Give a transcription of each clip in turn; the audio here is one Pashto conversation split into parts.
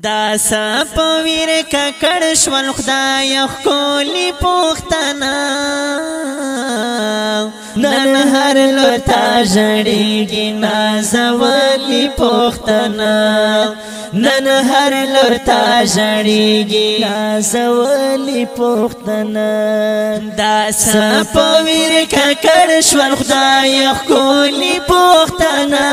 دا سپویر ککړ شول خدای خولي پوښتنه نن هر لتا جړېږي نازولي پوښتنه نن هر لتا جړېږي نازولي پوښتنه دا سپویر ککړ شول خدای خولي پوښتنه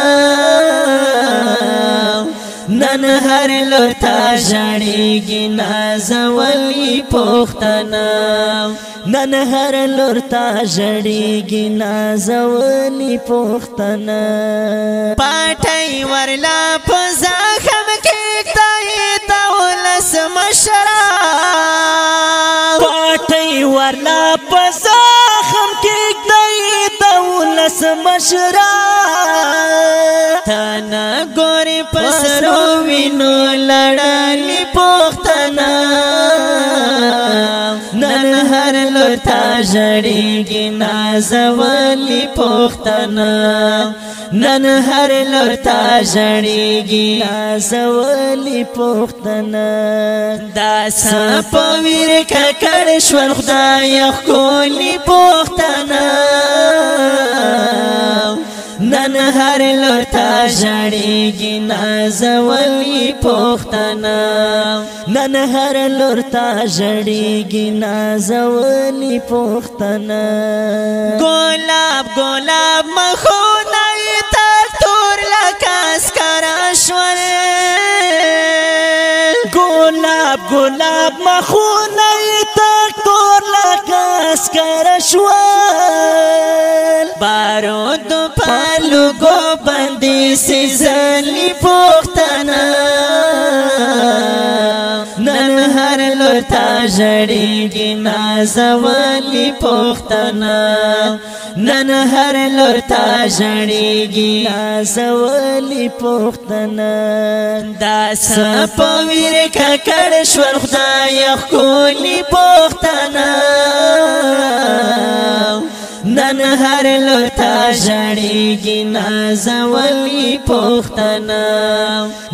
نن هر لتا جړېږي نازولي پوښتنه نن هر لتا جړېږي نازولي پوښتنه پټۍ ورلا په زخم کېږدی د ولس مشره پټۍ ورلا په زخم کېږدی د ولس مشره تانا ګورې په سرو وینو لړلې پوښتنه نن هر لتا جړېږي نازولي پوښتنه نن هر لتا جړېږي نازولي پوښتنه دا سپویر ککړ شول خدای ښکلي پوښتنه نن هر لتا جړېږي نازولي پوښتنه نن هر لتا جړېږي نازولي پوښتنه ګلاب ګلاب مخونه یې تک تور لکه سکره شول ګلاب ګلاب مخونه یې تک تور لکه سکره شول بارود پالوګو باندې سيزلي پوښتنه نن هر لتا جړېږي نازولي پوښتنه نن هر لتا جړېږي نازولي پوښتنه دا سپویر ککړ شول خدای ښکلي پوښتنه نن هر لتا جړېږي نازولي پوښتنه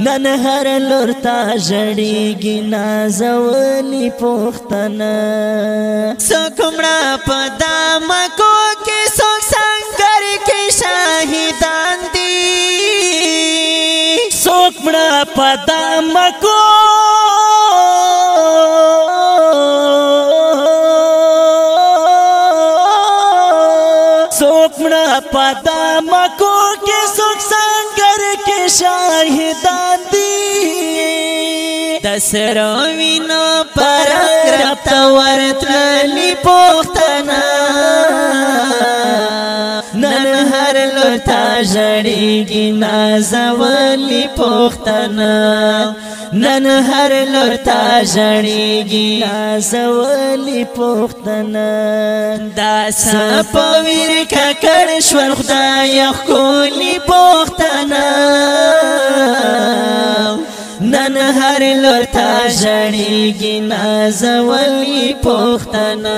نن هر لتا جړېږي نازولي پوښتنه څوک مړه په دامکو کې څوک سنګر کې شهیدان دي څوک مړه په دامکو څوک مړه په دامکو کې څوک سنګر کې شهیدان دي د سرو وینو پر رب ته ورتللي پوښتنه نن هر لتا جړېږي نازولي پوښتنه نن هر لتا جړېږي نازولي پوښتنه دا سپویر ککړ شول خدای ښکلي پوښتنه نن هر لتا جړېږي نازولي پوښتنه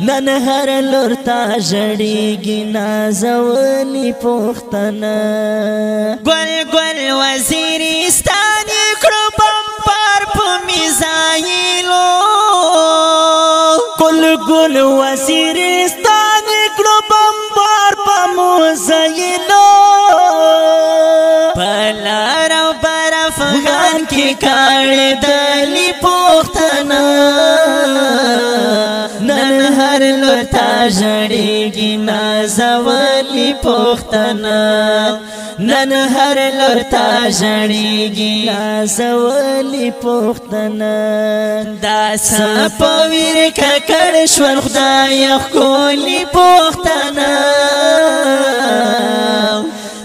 نن هر لتا جړېږي نازولي پوښتنه ګل ګل وزیرستان کړو بمبار په میزایلو ګل ګل وزیرستان کړو بمبار په میزایلو پلار او برف غان کې کړدلي پوښتنه نن هر لتا جړېږي نازولي پوښتنه نن هر لتا جړېږي نازولي پوښتنه دا سپویر ککړ شول خدای ښکلي پوښتنه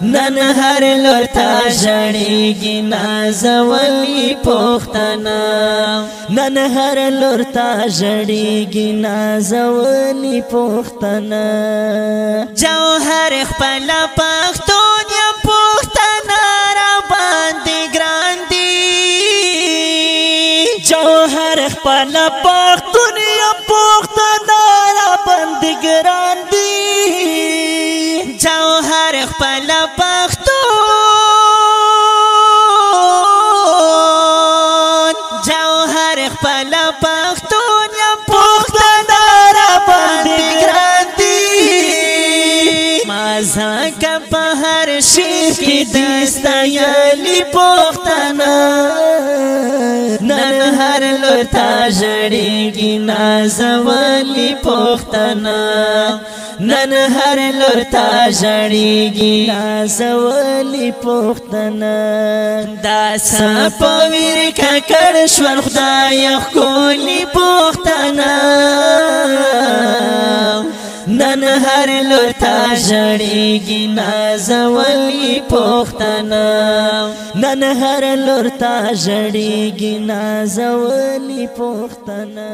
نن هر لتا جړېږي نازولي پوښتنه نن هر لتا جړېږي نازولي پوښتنه جوهر خپل پښتون یم پوښتنه را باندې ګران دي جوهر خپل پښتون یم پوښتنه را باندې ګران دي جوهر خپل پښتون پښتون یم پښتنه را باندې ګران دي ما ځکه په هر شعر کې دې ستایلي پښتنه نن هر لور ته ژړېږي نازولي پښتنه نن هر لور ته ژړېږي نازولي پښتنه دا څه په ویر ککړ شول خدایه ښکلي پښتنه نن هر لور ته ژړېږي نازولي پښتنه نن هر لور ته ژړېږي نازولي پښتنه